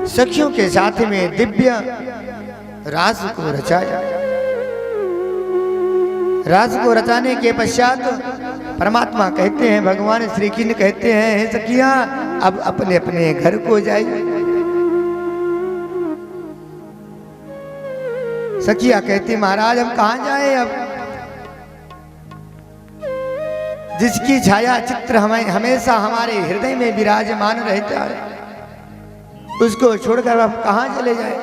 सखियों के साथ में दिव्य रास को रचाया। रास को रचाने के पश्चात परमात्मा कहते हैं, भगवान श्री कृष्ण कहते हैं, हे सखियां अब अपने अपने घर को जाइए। सखिया कहती महाराज हम कहां जाए, अब जिसकी छाया चित्र हमें हमेशा हमारे हृदय में विराजमान रहता है उसको छोड़कर हम कहां चले जाए।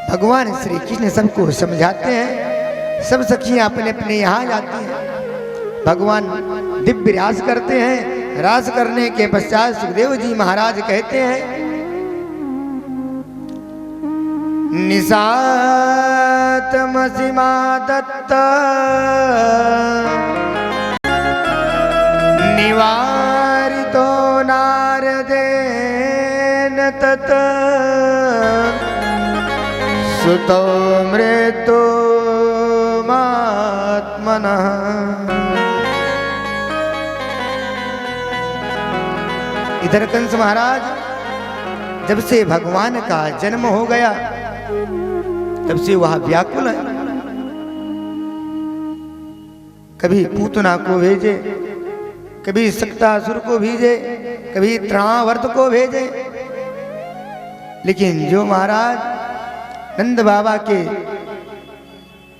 भगवान श्री कृष्ण सबको समझाते हैं, सब सखियां अपने अपने यहां जाती हैं। भगवान दिव्य रास करते हैं। रास करने के पश्चात सुखदेव जी महाराज कहते हैं, निशात मसीमा दत्त निवारितो नारदेन तत् सुतो मृतो मात्मनः। इधर कंस महाराज जब से भगवान का जन्म हो गया तब से वह व्याकुल है। कभी पूतना को भेजे, कभी सक्तासुर को भेजे, कभी तृणावर्त को भेजे, लेकिन जो महाराज नंद बाबा के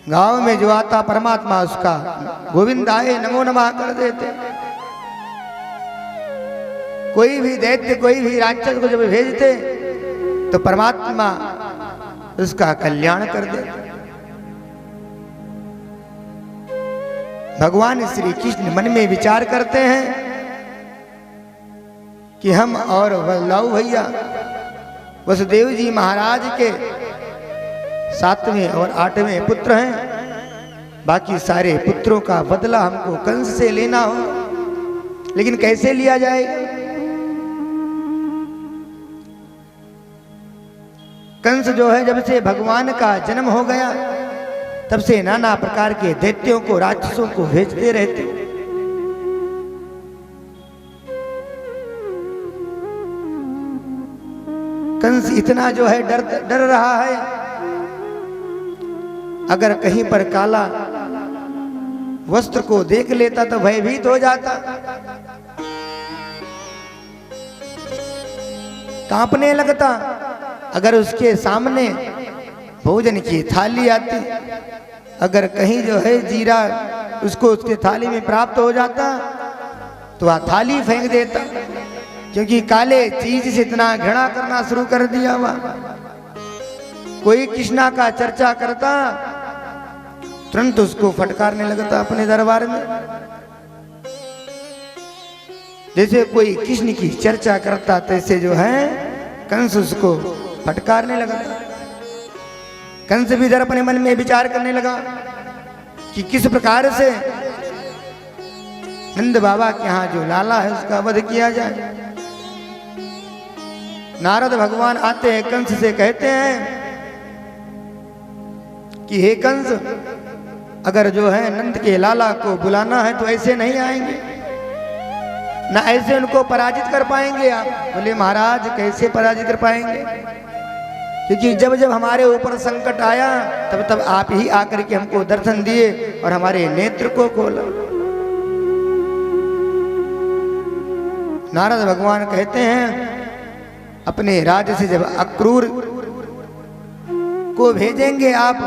गांव में जो आता परमात्मा उसका गोविंद आए नमो नमः कर देते। कोई भी दैत्य कोई भी राक्षस को जब भेजते तो परमात्मा उसका कल्याण कर देते। भगवान श्री कृष्ण मन में विचार करते हैं कि हम और बलदाऊ भैया वसुदेव जी महाराज के 7वें और 8वें पुत्र हैं। बाकी सारे पुत्रों का बदला हमको कंस से लेना हो, लेकिन कैसे लिया जाएगा। कंस जो है जब से भगवान का जन्म हो गया तब से नाना प्रकार के दैत्यों को राक्षसों को भेजते रहते। कंस इतना जो है डर रहा है, अगर कहीं पर काला वस्त्र को देख लेता तो भयभीत हो जाता, कांपने लगता। अगर उसके सामने भोजन की थाली आती, अगर कहीं जो है जीरा उसको उसके थाली में प्राप्त हो जाता तो वह थाली फेंक देता, क्योंकि काले चीज से इतना घृणा करना शुरू कर दिया हुआ। कोई कृष्णा का चर्चा करता तुरंत उसको फटकारने लगता अपने दरबार में। जैसे कोई कृष्ण की चर्चा करता तैसे जो है कंस उसको फटकारने लगा। कंस भी इधर अपने मन में विचार करने लगा कि किस प्रकार से नंद बाबा के यहाँ जो लाला है उसका वध किया जाए। नारद भगवान आते हैं, कंस से कहते हैं कि हे कंस, अगर जो है नंद के लाला को बुलाना है तो ऐसे नहीं आएंगे, ना ऐसे उनको पराजित कर पाएंगे आप। बोले महाराज कैसे पराजित कर पाएंगे, क्योंकि जब जब हमारे ऊपर संकट आया तब तब आप ही आकर के हमको दर्शन दिए और हमारे नेत्र को खोला। नारद भगवान कहते हैं अपने राज्य से जब अक्रूर को भेजेंगे आप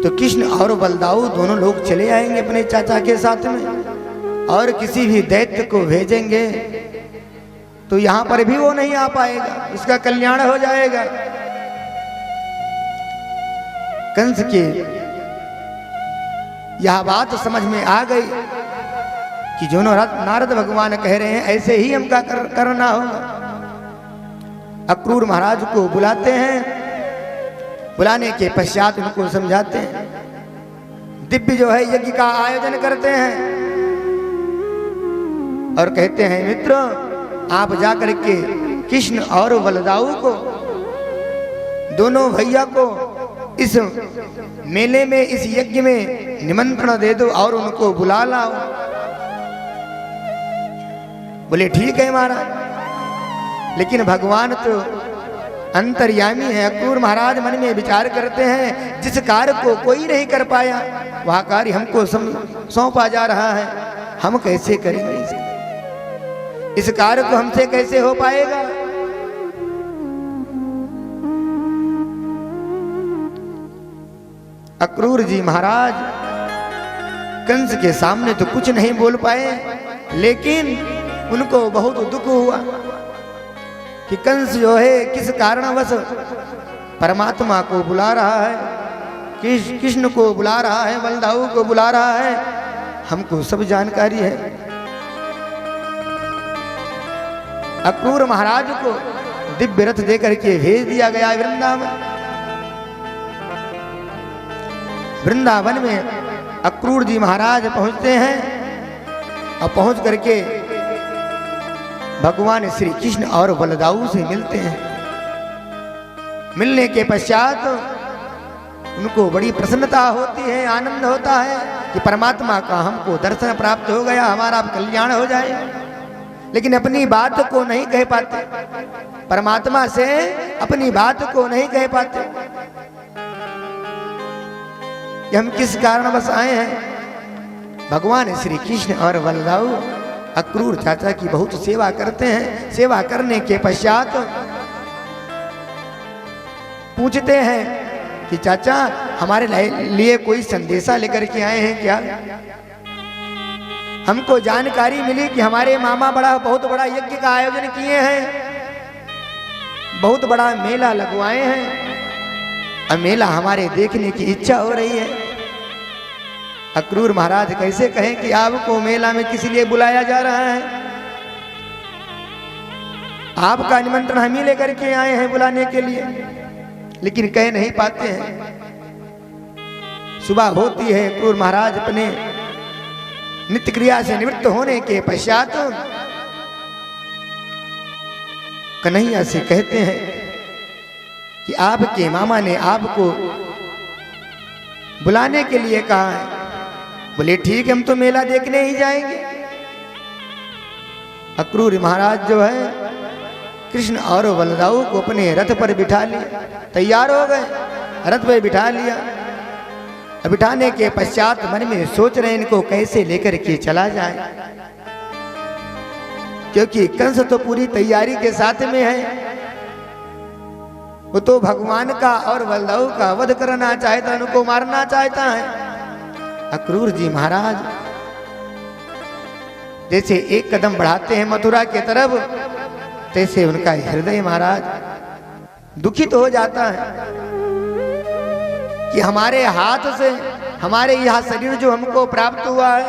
तो कृष्ण और बलदाऊ दोनों लोग चले आएंगे अपने चाचा के साथ में, और किसी भी दैत्य को भेजेंगे तो यहां पर भी वो नहीं आ पाएगा, उसका कल्याण हो जाएगा। कंस के यह बात समझ में आ गई कि जो नारद भगवान कह रहे हैं ऐसे ही हमका करना होगा। अक्रूर महाराज को बुलाते हैं, बुलाने के पश्चात उनको समझाते हैं, दिव्य जो है यज्ञ का आयोजन करते हैं और कहते हैं मित्र आप जाकर के कृष्ण और बलदाऊ को, दोनों भैया को इस मेले में इस यज्ञ में निमंत्रण दे दो और उनको बुला लाओ। बोले ठीक है महाराज। लेकिन भगवान तो अंतर्यामी है। अक्रूर महाराज मन में विचार करते हैं, जिस कार्य को कोई नहीं कर पाया वह कार्य हमको सौंपा जा रहा है, हम कैसे करेंगे इस कार्य को, हमसे कैसे हो पाएगा। अक्रूर जी महाराज कंस के सामने तो कुछ नहीं बोल पाए, लेकिन उनको बहुत दुख हुआ कि कंस जो है किस कारणवश परमात्मा को बुला रहा है, कृष्ण को बुला रहा है, बलदाऊ को बुला रहा है, हमको सब जानकारी है। अक्रूर महाराज को दिव्य रथ देकर के भेज दिया गया वृंदावन। वृंदावन में अक्रूर जी महाराज पहुंचते हैं और पहुंच करके भगवान श्री कृष्ण और बलदाऊ से मिलते हैं। मिलने के पश्चात उनको बड़ी प्रसन्नता होती है, आनंद होता है कि परमात्मा का हमको दर्शन प्राप्त हो गया, हमारा कल्याण हो जाए। लेकिन अपनी बात को नहीं कह पाते, परमात्मा से अपनी बात को नहीं कह पाते कि हम किस कारणवश आए हैं। भगवान श्री कृष्ण और बलदाऊ अक्रूर चाचा की बहुत सेवा करते हैं। सेवा करने के पश्चात पूछते हैं कि चाचा हमारे लिए कोई संदेशा लेकर के आए हैं क्या? हमको जानकारी मिली कि हमारे मामा बहुत बड़ा यज्ञ का आयोजन किए हैं, बहुत बड़ा मेला लगवाए हैं, और मेला हमारे देखने की इच्छा हो रही है। अक्रूर महाराज कैसे कहें कि आपको मेला में किस लिए बुलाया जा रहा है? आपका निमंत्रण हम ही लेकर के आए हैं बुलाने के लिए, लेकिन कह नहीं पाते हैं। सुबह होती है, अक्रूर महाराज अपने नित्य क्रिया से निवृत्त होने के पश्चात कन्हैया से कहते हैं कि आपके मामा ने आपको बुलाने के लिए कहा है। बोले ठीक है, हम तो मेला देखने ही जाएंगे। अक्रूर महाराज जो है कृष्ण और बलदाऊ को अपने रथ पर बिठा लिया, तैयार हो गए, रथ पर बिठा लिया। बिठाने के पश्चात मन में सोच रहे इनको कैसे लेकर के चला जाए, क्योंकि कंस तो पूरी तैयारी के साथ में है। वो तो भगवान का और बलदाऊ का वध करना चाहता है, उनको मारना चाहता है। अक्रूर जी महाराज जैसे एक कदम बढ़ाते हैं मथुरा के तरफ, तैसे उनका हृदय महाराज दुखित हो जाता है कि हमारे हाथ से हमारे यह शरीर जो हमको प्राप्त हुआ है,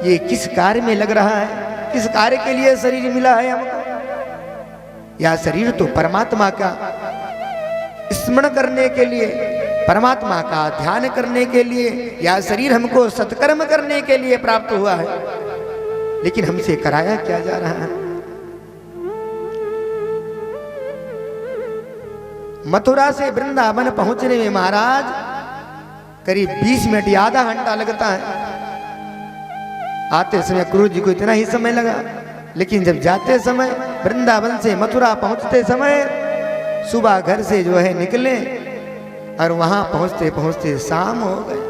ये किस कार्य में लग रहा है, किस कार्य के लिए शरीर मिला है हमको। यह शरीर तो परमात्मा का स्मरण करने के लिए, परमात्मा का ध्यान करने के लिए, यह शरीर हमको सत्कर्म करने के लिए प्राप्त हुआ है, लेकिन हमसे कराया क्या जा रहा है। मथुरा से वृंदावन पहुंचने में महाराज करीब 20 मिनट या आधा घंटा लगता है। आते समय अक्रूर जी को इतना ही समय लगा, लेकिन जब जाते समय वृंदावन से मथुरा पहुंचते समय सुबह घर से जो है निकले और वहां पहुंचते पहुंचते शाम हो गए।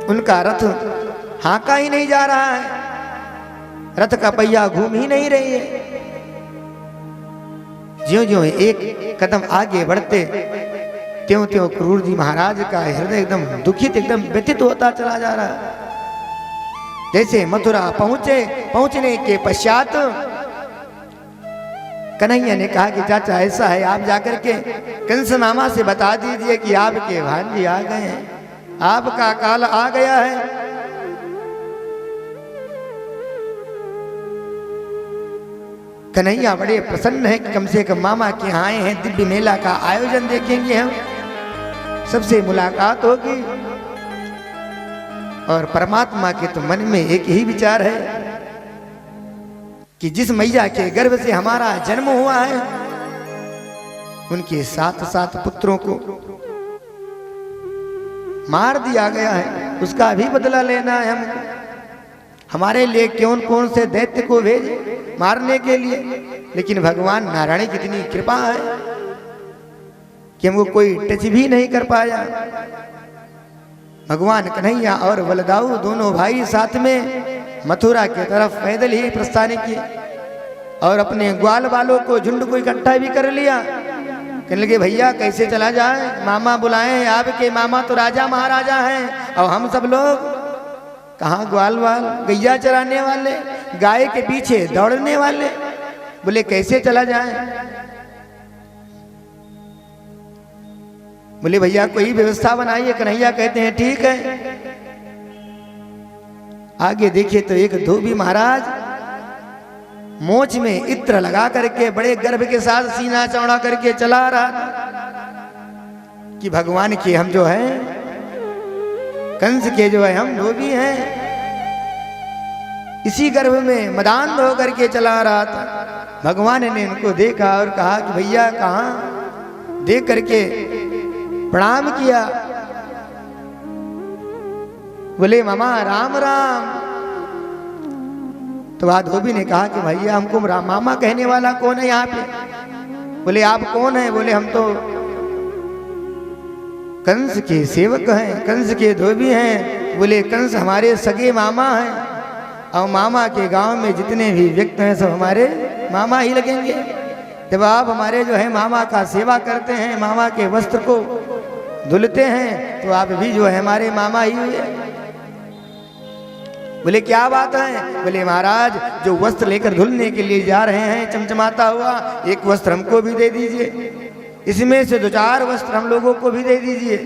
उनका रथ हाँका ही नहीं जा रहा है, रथ का पहिया घूम ही नहीं रही है। ज्यों ज्यों एक कदम आगे बढ़ते त्यों त्यों अक्रूर जी महाराज का हृदय एकदम दुखित, एकदम व्यथित होता चला जा रहा है। जैसे मथुरा पहुंचने के पश्चात कन्हैया ने कहा कि चाचा ऐसा है, आप जाकर के कंस मामा से बता दीजिए कि आपके भांजी आ गए हैं, आपका काल आ गया है। कन्हैया बड़े प्रसन्न है कि कम से कम मामा के यहाँ आए हैं, दिव्य मेला का आयोजन देखेंगे, हम सबसे मुलाकात होगी। और परमात्मा के तो मन में एक ही विचार है कि जिस मैया के गर्भ से हमारा जन्म हुआ है, उनके 7 पुत्रों को मार दिया गया है, उसका भी बदला लेना है हमको। हमारे लिए कौन कौन से दैत्य को भेजे मारने के लिए, लेकिन भगवान नारायण की इतनी कृपा है कि हमको कोई टच भी नहीं कर पाया। भगवान कन्हैया और बलदाऊ दोनों भाई साथ में मथुरा की तरफ पैदल ही प्रस्थान किए और अपने ग्वाल वालों को झुंड को इकट्ठा भी कर लिया। कहने लगे भैया कैसे चला जाए, मामा बुलाए, आपके मामा तो राजा महाराजा हैं और हम सब लोग कहाँ ग्वाल वाल गैया चराने वाले, गाय के पीछे दौड़ने वाले। बोले कैसे चला जाए। बोले भैया कोई व्यवस्था बनाइए। कन्हैया कहते हैं ठीक है। आगे देखिए तो एक धोबी महाराज मोच में इत्र लगा करके बड़े गर्भ के साथ सीना चौड़ा करके चला रहा था कि भगवान के हम जो है कंस के जो है हम धोबी हैं। इसी गर्भ में मदान्ध होकर के चला रहा था। भगवान ने इनको देखा और कहा कि भैया कहाँ, देख करके प्रणाम किया। बोले मामा राम राम। तो वह धोबी ने कहा कि भैया हमको मामा कहने वाला कौन है यहाँ पे। बोले आप कौन है। बोले हम तो कंस के सेवक हैं, कंस के धोबी हैं। बोले कंस हमारे सगे मामा हैं और मामा के गांव में जितने भी व्यक्ति हैं सब हमारे मामा ही लगेंगे। जब आप हमारे जो है मामा का सेवा करते हैं, मामा के वस्त्र को धुलते हैं, तो आप भी जो है हमारे मामा ही हुए। बोले क्या बात है। बोले महाराज जो वस्त्र लेकर धुलने के लिए जा रहे हैं चमचमाता हुआ, एक वस्त्र हमको भी दे दीजिए, इसमें से 2-4 वस्त्र हम लोगों को भी दे दीजिए।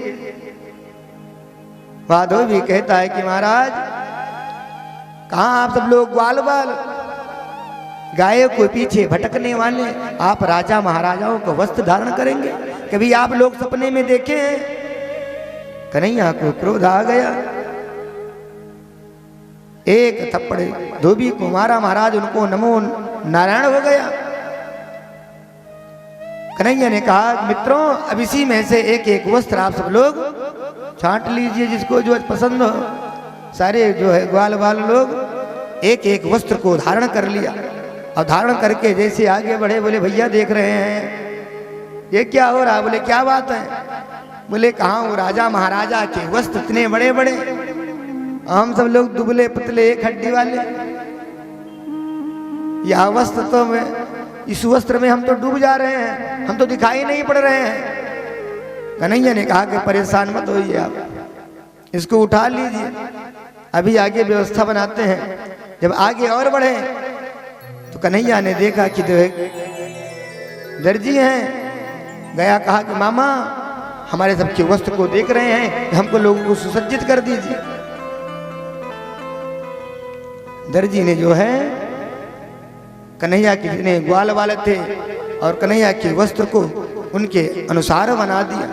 वादो भी कहता है कि महाराज कहाँ आप सब लोग ग्वाल बाल गाय को पीछे भटकने वाले, आप राजा महाराजाओं को वस्त्र धारण करेंगे, कभी आप लोग सपने में देखे हैं। कन्हैया को क्रोध आ गया, एक थप्पड़ धोबी को मारा। महाराज उनको नमो नारायण हो गया। कन्हैया ने कहा मित्रों अब इसी में से एक एक वस्त्र आप सब लोग छांट लीजिए, जिसको जो पसंद हो। सारे जो है ग्वाल बाल लोग एक एक वस्त्र को धारण कर लिया और धारण करके जैसे आगे बढ़े। बोले भैया देख रहे हैं ये क्या हो रहा। बोले क्या बात है। बोले कहाँ वो राजा महाराजा के वस्त्र इतने बड़े बड़े, हम सब लोग दुबले पतले एक हड्डी वाले। यह वस्त्र तो इस वस्त्र में हम तो डूब जा रहे हैं, हम तो दिखाई नहीं पड़ रहे हैं। कन्हैया ने कहा कि परेशान मत होइए, आप इसको उठा लीजिए, अभी आगे व्यवस्था बनाते हैं। जब आगे और बढ़े तो कन्हैया ने देखा कि दर्जी हैं। गया कहा कि मामा हमारे सबके वस्त्र को देख रहे हैं, हमको लोगों को सुसज्जित कर दीजिए। दर्जी ने जो है कन्हैया के जितने ग्वाल वाले थे और कन्हैया के वस्त्र को उनके अनुसार बना दिया।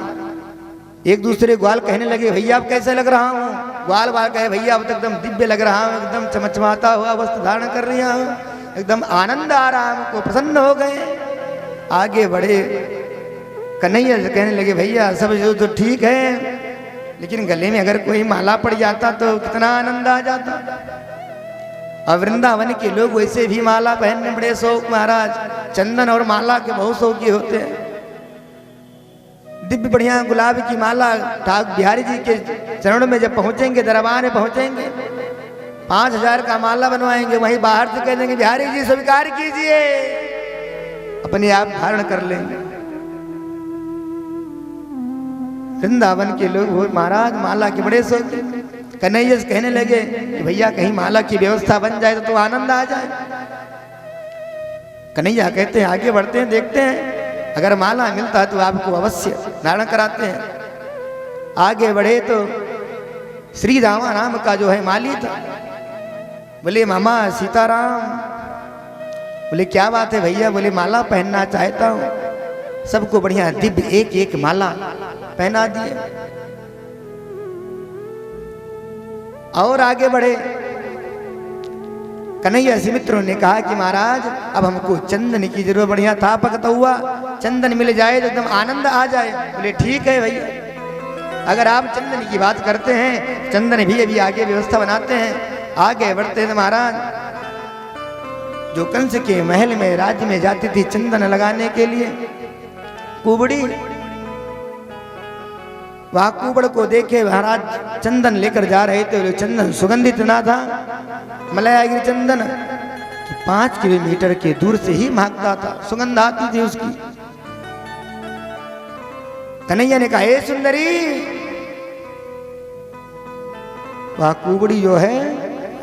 एक दूसरे ग्वाल कहने लगे भैया अब कैसे लग रहा हूँ। ग्वाल वाल कहे भैया अब तो एकदम दिव्य लग रहा हूँ, एकदम चमचमाता हुआ वस्त्र धारण कर रहा हूँ, एकदम आनंद आ रहा है, हमको प्रसन्न हो गए। आगे बढ़े, कन्हैया से कहने लगे भैया सब जो तो ठीक है, लेकिन गले में अगर कोई माला पड़ जाता तो कितना आनंद आ जाता। और वृंदावन के लोग वैसे भी माला पहनने बड़े शौक, महाराज चंदन और माला के बहुत शौकी होते हैं। दिव्य बढ़िया गुलाब की माला ठाकुर बिहारी जी के चरणों में जब पहुंचेंगे, दरबार में पहुंचेंगे, 5000 का माला बनवाएंगे, वहीं बाहर से कह देंगे बिहारी जी स्वीकार कीजिए, अपने आप धारण कर लेंगे। वृंदावन के लोग वो महाराज माला के बड़े शौकी। कन्हैया से कहने लगे कि भैया कहीं माला की व्यवस्था बन जाए तो आनंद आ जाए। कन्हैया कहते हैं आगे बढ़ते हैं, देखते हैं अगर माला मिलता है तो आपको अवश्य धारण कराते हैं। आगे बढ़े तो श्री रामा नाम का जो है माली था। बोले मामा सीताराम। बोले क्या बात है भैया। बोले माला पहनना चाहता हूँ। सबको बढ़िया दिव्य एक एक माला पहना दिए और आगे बढ़े। कन्हैया से मित्रों ने कहा कि महाराज अब हमको चंदन की जरूरत, बढ़िया था पकता हुआ चंदन मिल जाए तो एकदम आनंद आ जाए। बोले ठीक है भैया, अगर आप चंदन की बात करते हैं चंदन भी अभी आगे व्यवस्था बनाते हैं। आगे बढ़ते थे महाराज। जो कंस के महल में राज्य में जाती थी चंदन लगाने के लिए, कुबड़ी, वहां कुबड़ को देखे महाराज चंदन लेकर जा रहे थे। चंदन सुगंधित ना था, मलयागिरी चंदन 5 किलोमीटर के दूर से ही महकता था, सुगंध आती थी उसकी। कन्हैया ने कहा, हे सुंदरी, वह कुबड़ी जो है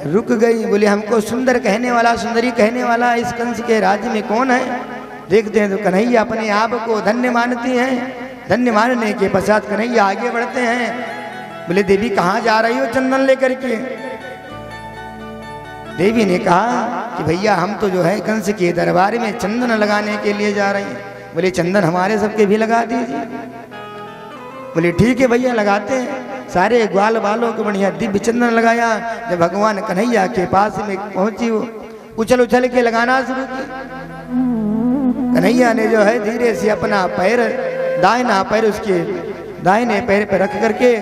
रुक गई। बोले, हमको सुंदर कहने वाला, सुंदरी कहने वाला इस कंस के राज्य में कौन है? देखते हैं तो कन्हैया अपने आप को धन्य मानती हैं। धन्य मानने के पश्चात कन्हैया आगे बढ़ते हैं। बोले, देवी कहाँ जा रही हो चंदन लेकर के? देवी ने कहा कि भैया हम तो जो है कंस के दरबार में चंदन लगाने के लिए जा रहे हैं। बोले, चंदन हमारे सबके भी लगा दीजिए। बोले, ठीक है भैया, लगाते हैं। सारे ग्वाल बालों को बढ़िया दिव्य चंदन लगाया। जब भगवान कन्हैया के पास में पहुंची, वो उछल उछल के लगाना शुरू किया। कन्हैया ने जो है धीरे से अपना पैर, दाहिना पैर उसके दाहिने पैर पर रख करके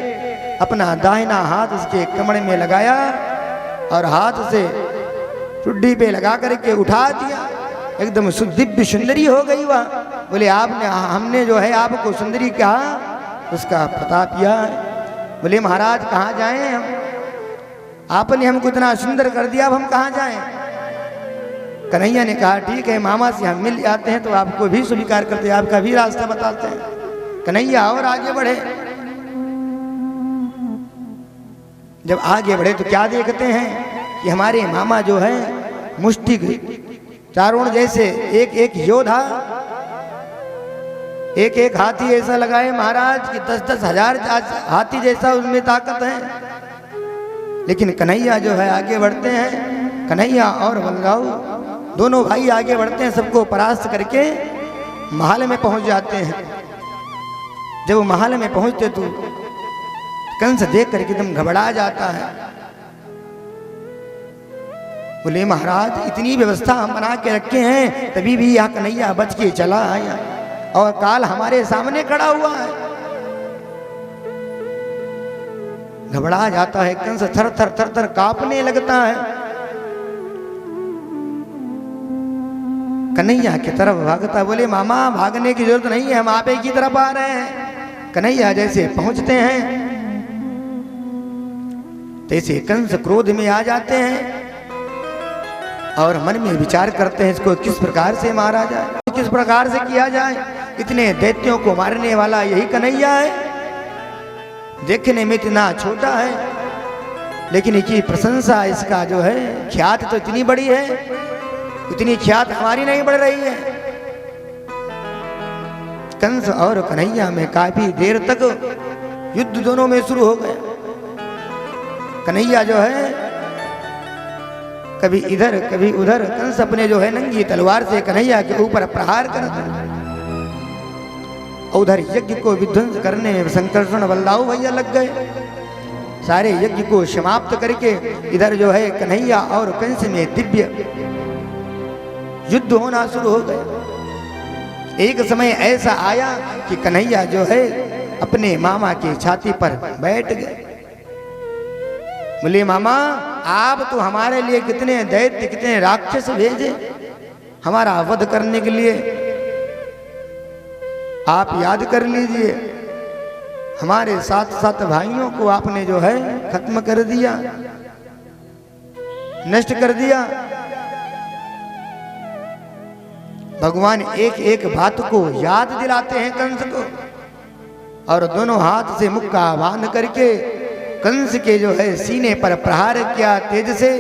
अपना दाहिना हाथ उसके कमर में लगाया और हाथ से ठुड्डी पे लगा करके उठा दिया। एकदम दिव्य सुंदरी हो गई वह। बोले, आपने, हमने जो है आपको सुंदरी कहा, उसका प्रताप किया। बोले, महाराज कहाँ जाएं हम? आपने हमको इतना सुंदर कर दिया, अब हम कहाँ जाएं? कन्हैया ने कहा, ठीक है, मामा से हम मिल जाते हैं तो आपको भी स्वीकार करते हैं, आपका भी रास्ता बताते हैं। कन्हैया और आगे बढ़े। जब आगे बढ़े तो क्या देखते हैं कि हमारे मामा जो है मुष्टि चारों जैसे एक एक योद्धा, एक एक हाथी ऐसा लगाए महाराज कि 10-10 हजार हाथी जैसा उसमें ताकत है। लेकिन कन्हैया जो है आगे बढ़ते हैं। कन्हैया और बलराऊ दोनों भाई आगे बढ़ते हैं, सबको परास्त करके महल में पहुंच जाते हैं। जब वो महल में पहुंचते तो कंस देख करके एकदम घबरा जाता है। बोले, महाराज इतनी व्यवस्था हम बना के रखे हैं, तभी भी यहाँ कन्हैया बच के चला आया और काल हमारे सामने खड़ा हुआ है। घबरा जाता है कंस, थर थर थर थर कांपने लगता है। कन्हैया की तरफ भागता। बोले, मामा भागने की जरूरत नहीं है, हम आप ही की तरफ आ रहे हैं। कन्हैया जैसे पहुंचते हैं तैसे कंस क्रोध में आ जाते हैं और मन में विचार करते हैं, इसको किस प्रकार से मारा जाए, किस प्रकार से किया जाए। इतने दैत्यों को मारने वाला यही कन्हैया है। देखने में इतना छोटा है, लेकिन इसकी प्रशंसा, इसका जो है ख्याति तो इतनी बड़ी है, इतनी ख्यात हमारी नहीं बढ़ रही है। कंस और कन्हैया में काफी देर तक युद्ध दोनों में शुरू हो गया। कन्हैया जो है कभी इधर कभी उधर, कंस अपने जो है नंगी तलवार से कन्हैया के ऊपर प्रहार करता। उधर यज्ञ को विध्वंस करने में संकर्षण बलदाऊ भैया लग गए। सारे यज्ञ को समाप्त करके इधर जो है कन्हैया और कंस में दिव्य युद्ध होना शुरू हो गया। एक समय ऐसा आया कि कन्हैया जो है अपने मामा की छाती पर बैठ गए। बोले, मामा आप तो हमारे लिए कितने दैत्य, कितने राक्षस भेजे हमारा वध करने के लिए। आप याद कर लीजिए, हमारे 7 भाइयों को आपने जो है खत्म कर दिया, नष्ट कर दिया। भगवान एक एक बात को याद दिलाते हैं कंस को और दोनों हाथ से मुक्का बांध करके कंस के जो है सीने पर प्रहार किया तेज से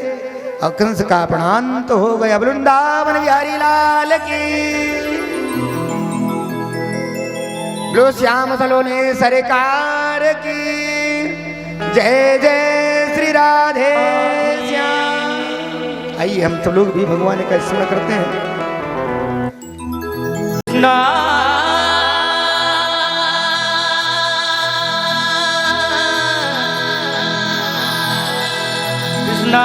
और कंस का प्राण तो हो गया। वृंदावन बिहारी लाल की, बोलो श्याम सलोने सरकार की जय जय श्री राधे श्याम। आइए हम सब लोग भी भगवान का स्मरण करते हैं। ना कृष्णा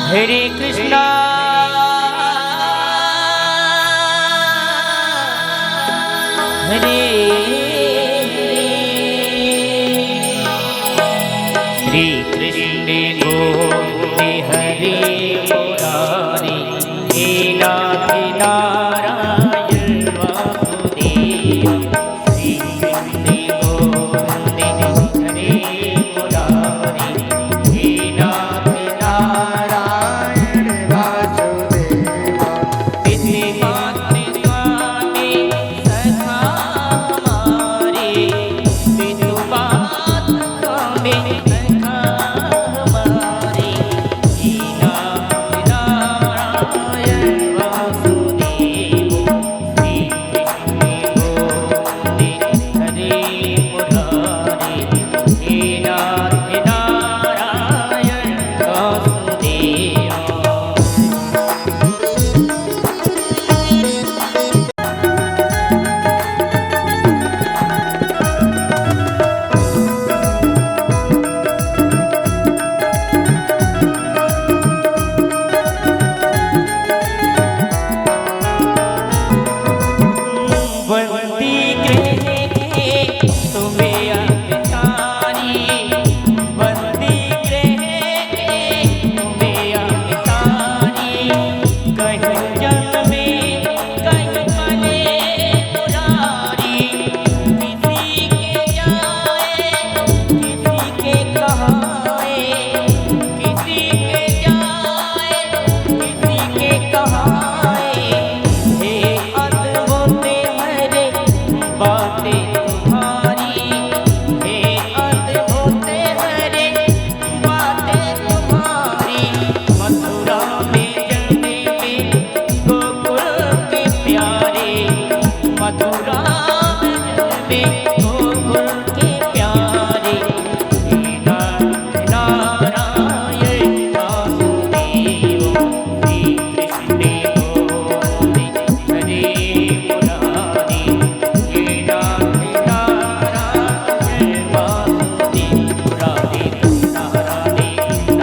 हरे कृष्णा हरे हरे मुरारी हे नाथ नारायण वासुदेव श्री कृष्ण गोविंद हरे मुरारी हे नाथ नारायण वासुदेव पितृ मातृ स्वामी सखा हमारे पितु मातृ स्वामी सखा हमारे हे नाथ नारायण वासुदेव श्री कृष्ण गोविंद हरे मुरारी हे नाथ नारायण वासुदेव। बंदी गृह के तुम्हें अवतारी बंदी गृह के तुम्हें अवतारी कहीं जन्मे कहीं पले मुरारी किसी के जाए किसी के कहाए किसी के जाए किसी के कहाए हे अद्भुत हरे बातें तुम्हारी हे अद्भुत हरे बातें तुम्हारी मथुरा में जन्मे में गोकुल के प्यारे मथुरा में जन्मे गोकुल के प्यारे हे नाथ नारायण वासुदेव श्री कृष्ण गोविंद हरे मुरारी हे नाथ नारायण वासुदेव राधे कृष्ण राधे कृष्ण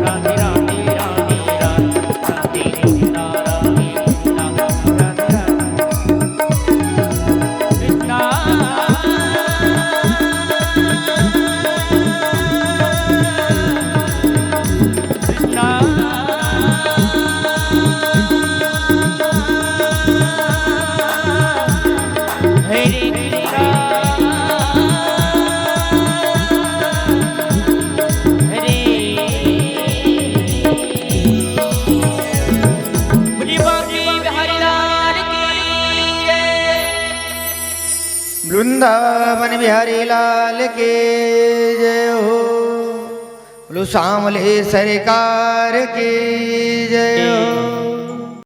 राधे राधे राधे राधे राधे कृष्ण राधे कृष्ण राधे राधे हरे कृष्णा हरे बोलिए बांके बिहारी लाल की जय। वृंदावन बिहारी लाल के जय हो। बोलो शामले सरकार की जय हो।